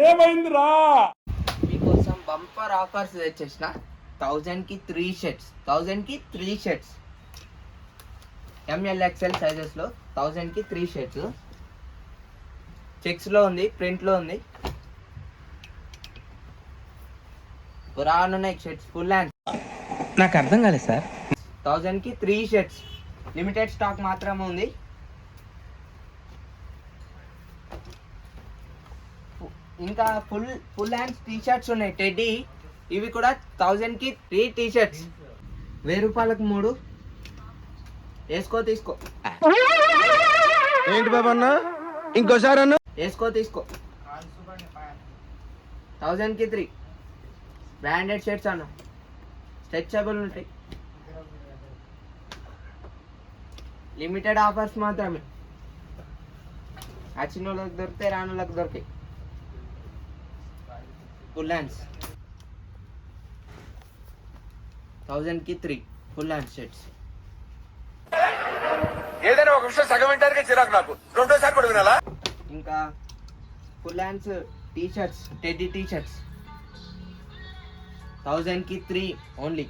ఏమైందిరా? మీకోసం bumper offers తెచ్చేసిన 1000 కి 3 షర్ట్స్ 1000 కి 3 షర్ట్స్ ఎంఎల్ ఎక్స్ఎల్ సైజెస్ లో 1000 కి 3 షర్ట్స్ చెక్స్ లో ఉంది, ప్రింట్ లో ఉంది, పురాణున్నాయి షర్ట్స్ ఫుల్ హ్యాండ్. నాకు అర్థం కాలేదు సార్. 1000 కి 3 షర్ట్స్ లిమిటెడ్ స్టాక్ మాత్రమే ఉంది. ఇంకా ఫుల్ హ్యాండ్స్ టీ షర్ట్స్ ఉన్నాయి టెడ్డీ, ఇవి కూడా 1000 కి 3 టీ షర్ట్స్ 1000 రూపాయలకు 3 వేసుకో తీసుకో. ఏంటి బాబా అన్న, ఇంకోసారి అన్న. వేసుకో తీసుకో. 1000 కి 3 బ్రాండెడ్ షర్ట్స్ అన్న, స్ట్రెచబుల్ ఉంటాయి, లిమిటెడ్ ఆఫర్స్ మాత్రమే. వచ్చిన వాళ్ళకి దొరికితే రాని వాళ్ళకి దొరికాయి. ఫుల్ హ్యాండ్స్ 1000 కి 3 ఫుల్ హ్యాండ్ షర్ట్స్. ఏదైనా ఒక విషయం సగం వింటానికి చిరాకు నాకు, రెండోసారి కూడా వినాలా? ఇంకా full hands T-shirts teddy T-shirts 1000 కి 3 ఓన్లీ.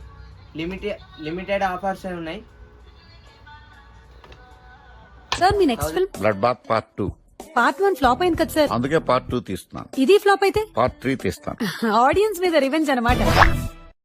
లిమిటెడ్ ఆఫర్స్ ఉన్నాయి. సార్ మీ next film blood bath part 2. Part 1 flop అయింది కదా సార్, అందుకే పార్ట్ 2 తీస్తున్నాను. ఇది ఫ్లాప్ అయితే పార్ట్ 3 తీస్తాను. ఆడియన్స్ మీద రివెంజ్ అన్నమాట.